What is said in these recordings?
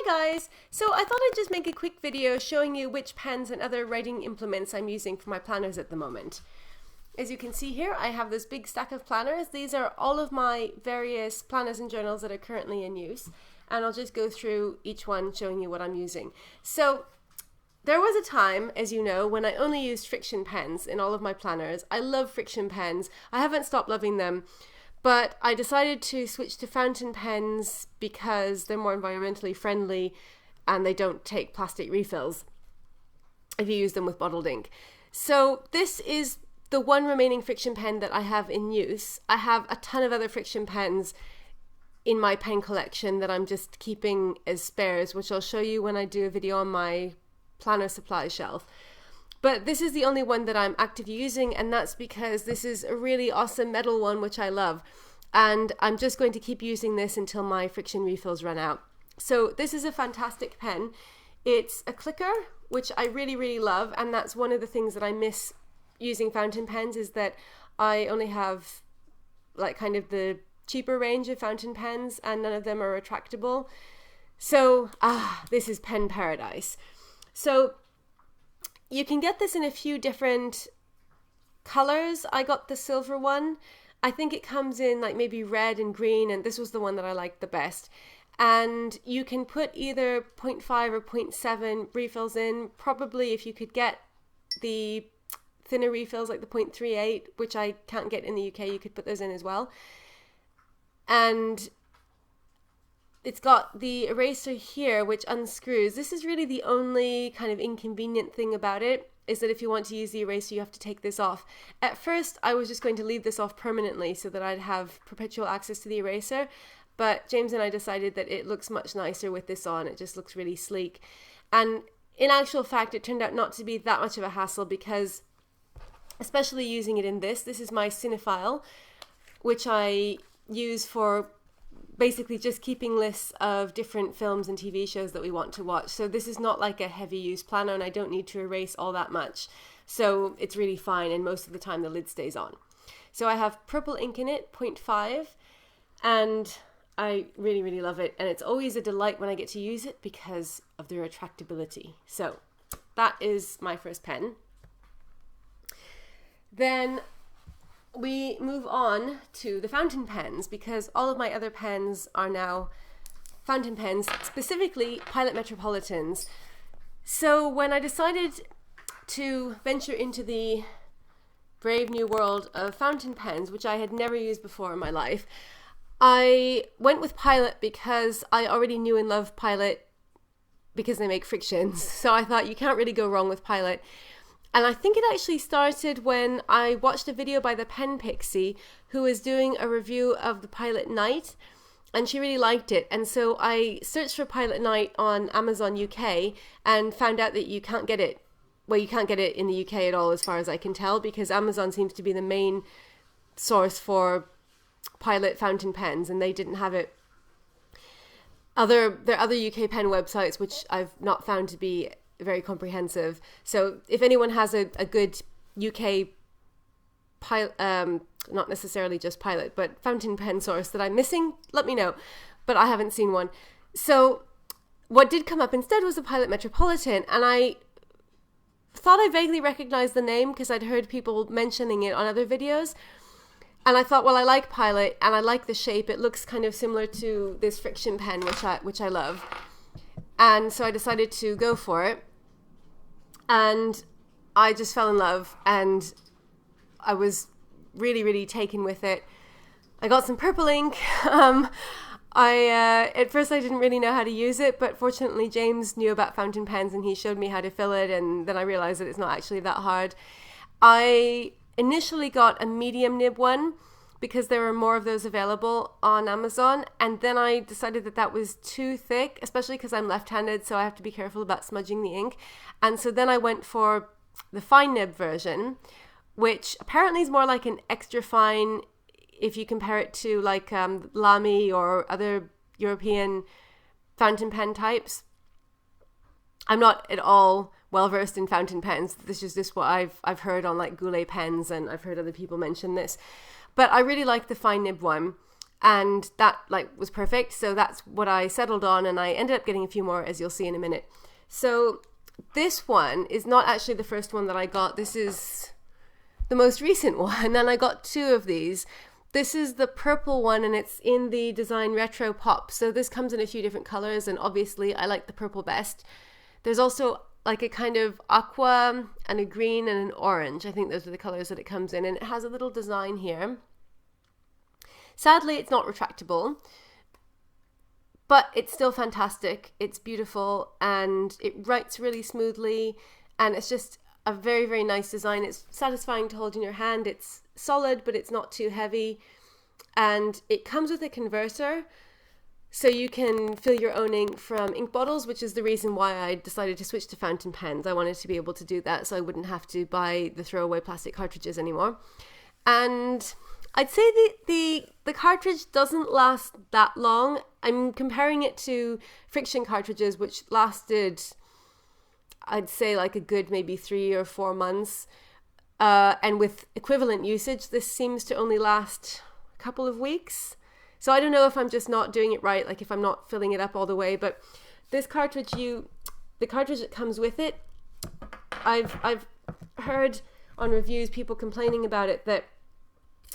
Hi guys! So I thought I'd just make a quick video showing you which pens and other writing implements I'm using for my planners at the moment. As you can see here, I have this big stack of planners. These are all of my various planners and journals that are currently in use, and I'll just go through each one showing you what I'm using. So there was a time, as you know, when I only used Frixion pens in all of my planners. I love Frixion pens. I haven't stopped loving them. But I decided to switch to fountain pens because they're more environmentally friendly and they don't take plastic refills if you use them with bottled ink. So this is the one remaining Frixion pen that I have in use. I have a ton of other Frixion pens in my pen collection that I'm just keeping as spares, which I'll show you when I do a video on my planner supply shelf. But this is the only one that I'm actively using, and that's because this is a really awesome metal one, which I love. And I'm just going to keep using this until my Frixion refills run out. So this is a fantastic pen. It's a clicker, which I really, really love. And that's one of the things that I miss using fountain pens, is that I only have like kind of the cheaper range of fountain pens and none of them are retractable. So, this is pen paradise. So you can get this in a few different colors. I got the silver one. I think it comes in like maybe red and green, and this was the one that I liked the best. And you can put either 0.5 or 0.7 refills in. Probably if you could get the thinner refills like the 0.38, which I can't get in the UK, you could put those in as well. And it's got the eraser here, which unscrews. This is really the only kind of inconvenient thing about it, is that if you want to use the eraser, you have to take this off. At first, I was just going to leave this off permanently so that I'd have perpetual access to the eraser. But James and I decided that it looks much nicer with this on. It just looks really sleek. And in actual fact, it turned out not to be that much of a hassle because, especially using it in this is my cinephile, which I use for basically just keeping lists of different films and TV shows that we want to watch. So this is not like a heavy use planner, and I don't need to erase all that much. So it's really fine, and most of the time the lid stays on. So I have purple ink in it, 0.5, and I really, really love it. And it's always a delight when I get to use it because of the retractability. So that is my first pen. Then we move on to the fountain pens, because all of my other pens are now fountain pens, specifically Pilot Metropolitans. So when I decided to venture into the brave new world of fountain pens, which I had never used before in my life, I went with Pilot because I already knew and loved Pilot because they make Frixions. So I thought you can't really go wrong with Pilot. And I think it actually started when I watched a video by the Pen Pixie, who was doing a review of the Pilot Knight, and she really liked it. And so I searched for Pilot Knight on Amazon UK and found out that you can't get it. Well, you can't get it in the UK at all, as far as I can tell, because Amazon seems to be the main source for Pilot fountain pens, and they didn't have it. There are other UK pen websites, which I've not found to be very comprehensive. So if anyone has a good UK pilot, not necessarily just Pilot, but fountain pen source that I'm missing, let me know. But I haven't seen one. So what did come up instead was the Pilot Metropolitan, and I thought I vaguely recognized the name because I'd heard people mentioning it on other videos. And I thought, well, I like Pilot and I like the shape. It looks kind of similar to this Frixion pen, which I love. And so I decided to go for it, and I just fell in love, and I was really, really taken with it. I got some purple ink. At first I didn't really know how to use it, but fortunately James knew about fountain pens and he showed me how to fill it, and then I realized that it's not actually that hard. I initially got a medium nib one because there were more of those available on Amazon, and then I decided that was too thick, especially because I'm left-handed, so I have to be careful about smudging the ink. And so then I went for the fine nib version, which apparently is more like an extra fine if you compare it to like Lamy or other European fountain pen types. I'm not at all well versed in fountain pens. This is just what I've heard on like Goulet pens, and I've heard other people mention this. But I really like the fine nib one. and that like was perfect. So that's what I settled on, and I ended up getting a few more, as you'll see in a minute. So this one is not actually the first one that I got. This is the most recent one, and I got two of these. This is the purple one, and it's in the design Retro Pop. So this comes in a few different colors, and obviously I like the purple best. There's also like a kind of aqua and a green and an orange. I think those are the colors that it comes in, and it has a little design here. Sadly, it's not retractable, but it's still fantastic. It's beautiful, and it writes really smoothly, and it's just a very, very nice design. It's satisfying to hold in your hand. It's solid, but it's not too heavy, and it comes with a converter, so you can fill your own ink from ink bottles, which is the reason why I decided to switch to fountain pens. I wanted to be able to do that so I wouldn't have to buy the throwaway plastic cartridges anymore. And I'd say the cartridge doesn't last that long. I'm comparing it to Frixion cartridges, which lasted, I'd say, like a good maybe 3 or 4 months. And with equivalent usage, this seems to only last a couple of weeks. So I don't know if I'm just not doing it right, like if I'm not filling it up all the way. But this cartridge, the cartridge that comes with it, I've heard on reviews people complaining about it that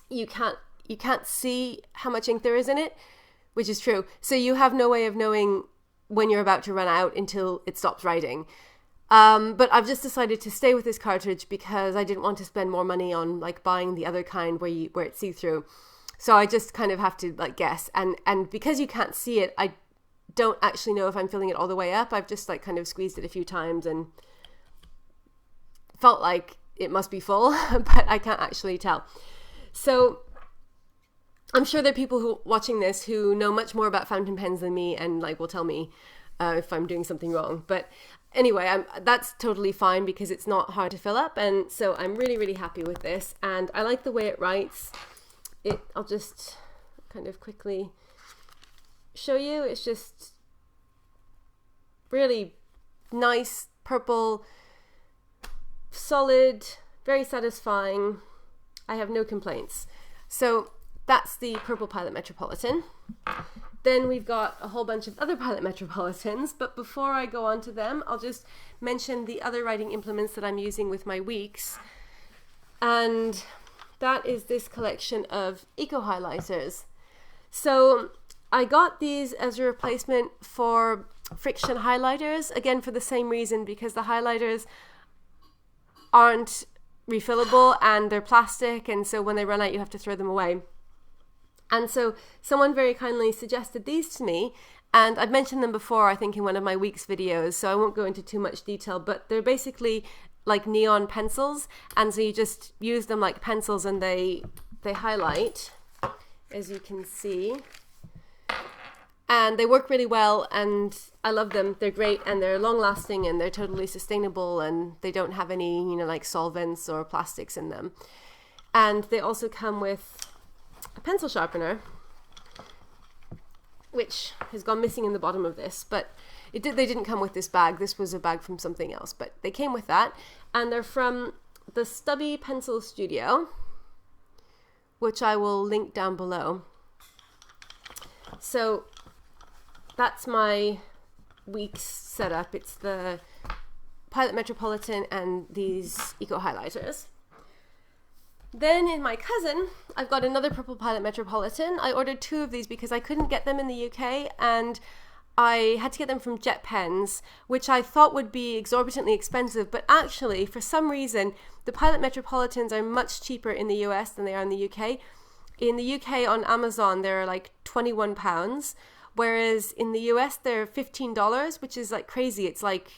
you can't see how much ink there is in it, which is true. So you have no way of knowing when you're about to run out until it stops writing. But I've just decided to stay with this cartridge because I didn't want to spend more money on like buying the other kind where it's see-through. So I just kind of have to like guess, and because you can't see it, I don't actually know if I'm filling it all the way up. I've just like kind of squeezed it a few times and felt like it must be full, but I can't actually tell. So I'm sure there are people who watching this who know much more about fountain pens than me and like will tell me if I'm doing something wrong. But anyway, that's totally fine because it's not hard to fill up, and so I'm really, really happy with this, and I like the way it writes. I'll just kind of quickly show you. It's just really nice, purple, solid, very satisfying. I have no complaints. So that's the purple Pilot Metropolitan. Then we've got a whole bunch of other Pilot Metropolitans, but before I go on to them, I'll just mention the other writing implements that I'm using with my weeks. And that is this collection of eco highlighters. So I got these as a replacement for Frixion highlighters, again for the same reason, because the highlighters aren't refillable and they're plastic, and so when they run out you have to throw them away. And so someone very kindly suggested these to me, and I've mentioned them before, I think in one of my week's videos, so I won't go into too much detail, but they're basically like neon pencils, and so you just use them like pencils and they highlight, as you can see, and they work really well, and I love them. They're great, and they're long lasting, and they're totally sustainable, and they don't have any, you know, like solvents or plastics in them. And they also come with a pencil sharpener, which has gone missing in the bottom of this, but they didn't come with this bag. This was a bag from something else, but they came with that, and they're from the Stubby Pencil Studio, which I will link down below. So that's my week's setup. It's the Pilot Metropolitan and these eco highlighters. Then in my cousin, I've got another purple Pilot Metropolitan. I ordered 2 of these because I couldn't get them in the UK, and I had to get them from Jet Pens, which I thought would be exorbitantly expensive, but actually, for some reason, the Pilot Metropolitans are much cheaper in the US than they are in the UK. In the UK on Amazon, they're like £21, whereas in the US, they're $15, which is like crazy. It's like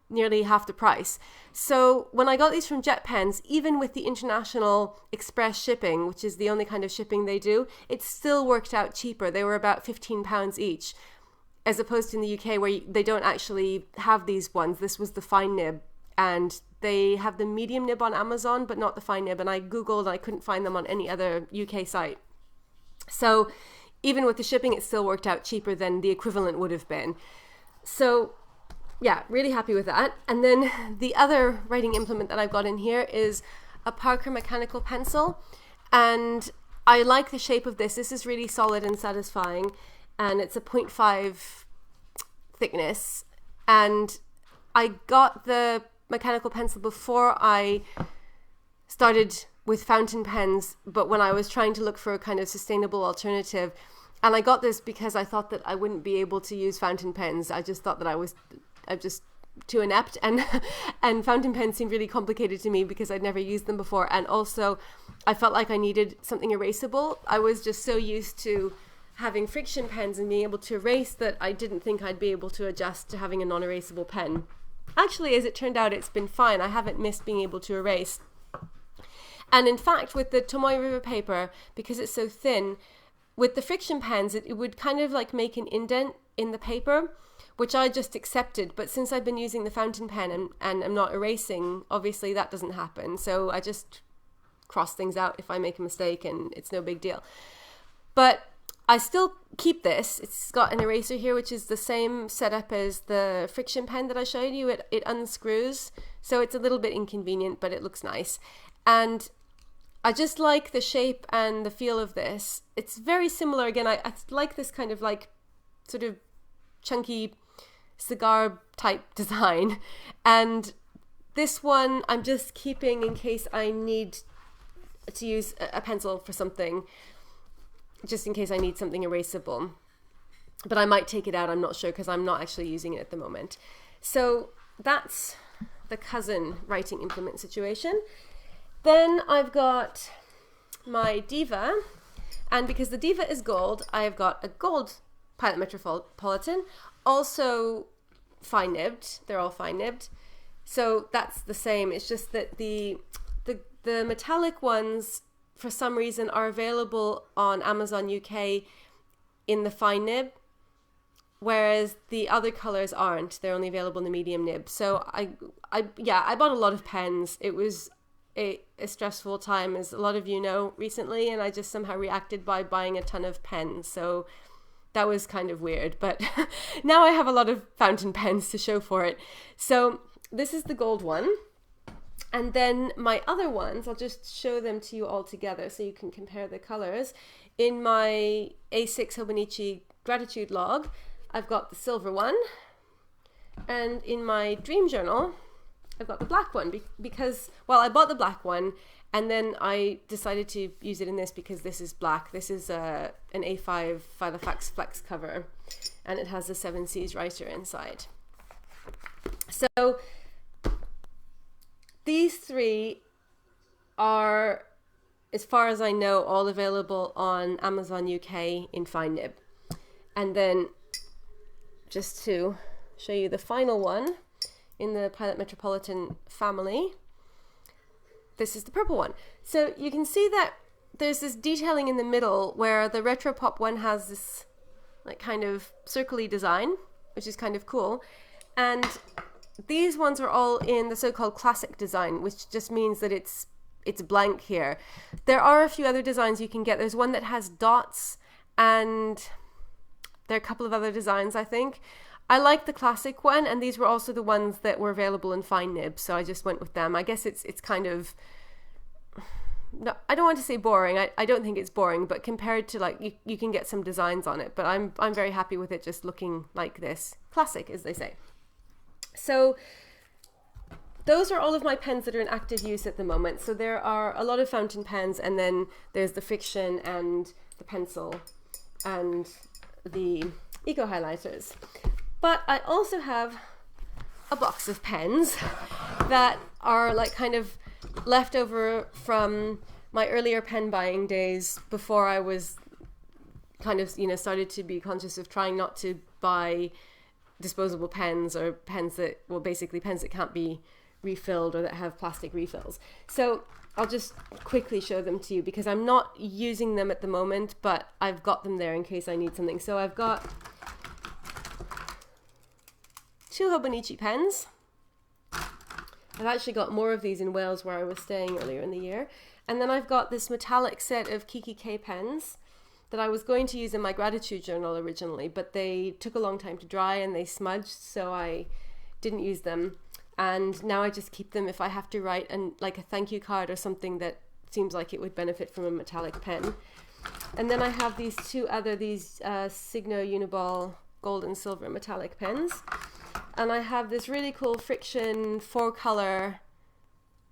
nearly half the price. So when I got these from Jet Pens, even with the international express shipping, which is the only kind of shipping they do, it still worked out cheaper. They were about £15 each, as opposed to in the UK where they don't actually have these ones. This was the fine nib, and they have the medium nib on Amazon, but not the fine nib. And I Googled and I couldn't find them on any other UK site. So even with the shipping, it still worked out cheaper than the equivalent would have been. So yeah, really happy with that. And then the other writing implement that I've got in here is a Parker mechanical pencil. And I like the shape of this. This is really solid and satisfying, and it's a 0.5 thickness. And I got the mechanical pencil before I started with fountain pens, but when I was trying to look for a kind of sustainable alternative. And I got this because I thought that I wouldn't be able to use fountain pens. I just thought that I'm just too inept, and and fountain pens seemed really complicated to me because I'd never used them before. And also I felt like I needed something erasable. I was just so used to having Frixion pens and being able to erase that I didn't think I'd be able to adjust to having a non-erasable pen. Actually, as it turned out, it's been fine. I haven't missed being able to erase. And in fact, with the Tomoe River paper, because it's so thin, with the Frixion pens, it would kind of like make an indent in the paper, which I just accepted. But since I've been using the fountain pen and I'm not erasing, obviously that doesn't happen. So I just cross things out if I make a mistake, and it's no big deal. But I still keep this. It's got an eraser here, which is the same setup as the Frixion pen that I showed you. It unscrews, so it's a little bit inconvenient, but it looks nice. And I just like the shape and the feel of this. It's very similar. Again, I like this kind of like sort of chunky cigar type design. And this one I'm just keeping in case I need to use a pencil for something, just in case I need something erasable. But I might take it out, I'm not sure, because I'm not actually using it at the moment. So that's the cousin writing implement situation. Then I've got my Diva, and because the Diva is gold, I have got a gold Pilot Metropolitan, also fine nibbed. They're all fine nibbed, so that's the same. It's just that the metallic ones, for some reason, are available on Amazon UK in the fine nib, whereas the other colors aren't. They're only available in the medium nib. So I bought a lot of pens. It was a stressful time, as a lot of you know, recently, and I just somehow reacted by buying a ton of pens. So that was kind of weird, but now I have a lot of fountain pens to show for it. So this is the gold one. And then my other ones, I'll just show them to you all together so you can compare the colors. In my A6 Hobonichi gratitude log, I've got the silver one. And in my dream journal, I've got the black one because, well, I bought the black one and then I decided to use it in this because this is black. This is an A5 Filofax Flex cover, and it has the 7 Seas writer inside. So these three are, as far as I know, all available on Amazon UK in fine nib. And then just to show you the final one in the Pilot Metropolitan family, this is the purple one. So you can see that there's this detailing in the middle where the Retropop one has this like kind of circly design, which is kind of cool. And these ones are all in the so-called classic design, which just means that it's blank here. There are a few other designs you can get. There's one that has dots, and there are a couple of other designs, I think. I like the classic one, and these were also the ones that were available in fine nib, so I just went with them. I guess it's kind of, no, I don't want to say boring. I don't think it's boring, but compared to like you can get some designs on it. But I'm very happy with it just looking like this, classic, as they say. So those are all of my pens that are in active use at the moment. So there are a lot of fountain pens, and then there's the Frixion and the pencil and the eco highlighters. But I also have a box of pens that are like kind of left over from my earlier pen buying days before I was kind of, started to be conscious of trying not to buy disposable pens or pens that, well, basically pens that can't be refilled or that have plastic refills. So I'll just quickly show them to you because I'm not using them at the moment, but I've got them there in case I need something. So I've got 2 Hobonichi pens. I've actually got more of these in Wales where I was staying earlier in the year. And then I've got this metallic set of Kiki K pens that I was going to use in my gratitude journal originally, but they took a long time to dry and they smudged, so I didn't use them. And now I just keep them if I have to write like a thank you card or something that seems like it would benefit from a metallic pen. And then I have these Signo Uniball gold and silver metallic pens. And I have this really cool Frixion 4-color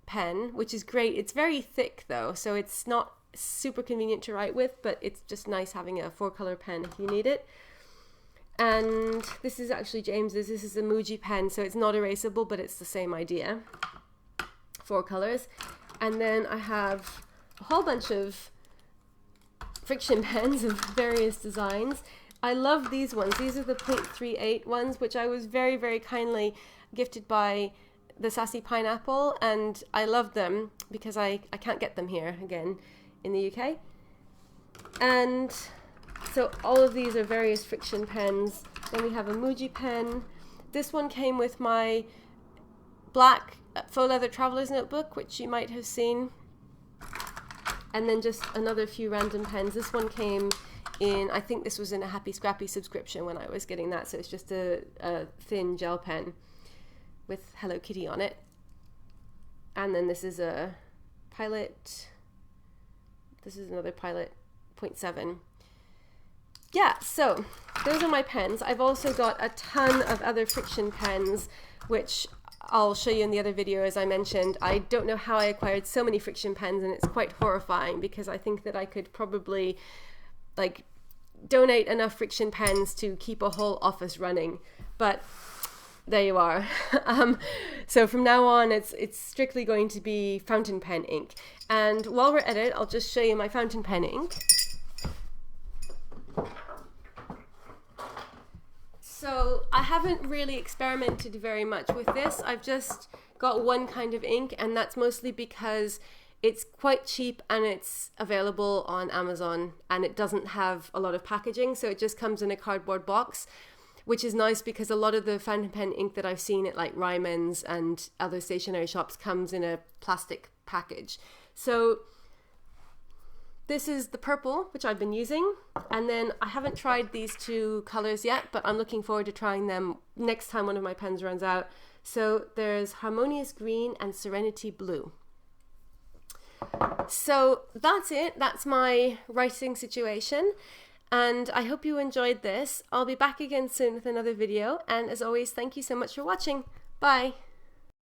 pen, which is great. It's very thick though, so it's not super convenient to write with, but it's just nice having a 4-color pen if you need it. And this is actually James's. This is a Muji pen, so it's not erasable, but it's the same idea. 4 colors. And then I have a whole bunch of Frixion pens of various designs. I love these ones. These are the 0.38 ones, which I was very, very kindly gifted by the Sassy Pineapple, and I love them because I can't get them here again in the UK. And so all of these are various Frixion pens. Then we have a Muji pen. This one came with my black faux leather traveler's notebook, which you might have seen. And then just another few random pens. This one came in, I think this was in a Happy Scrappy subscription when I was getting that, so it's just a thin gel pen with Hello Kitty on it. And then this is a Pilot, this is another Pilot 0.7. Yeah, so those are my pens. I've also got a ton of other Frixion pens, which I'll show you in the other video. As I mentioned, I don't know how I acquired so many Frixion pens, and it's quite horrifying because I think that I could probably like donate enough Frixion pens to keep a whole office running, but there you are. So from now on, it's strictly going to be fountain pen ink. And while we're at it, I'll just show you my fountain pen ink. So I haven't really experimented very much with this. I've just got one kind of ink, and that's mostly because it's quite cheap and it's available on Amazon, and it doesn't have a lot of packaging, so it just comes in a cardboard box, which is nice because a lot of the fountain pen ink that I've seen at like Ryman's and other stationery shops comes in a plastic package. So this is the purple, which I've been using, and then I haven't tried these 2 colors yet, but I'm looking forward to trying them next time one of my pens runs out. So there's Harmonious Green and Serenity Blue. So that's it. That's my writing situation, and I hope you enjoyed this. I'll be back again soon with another video, and as always, thank you so much for watching. Bye!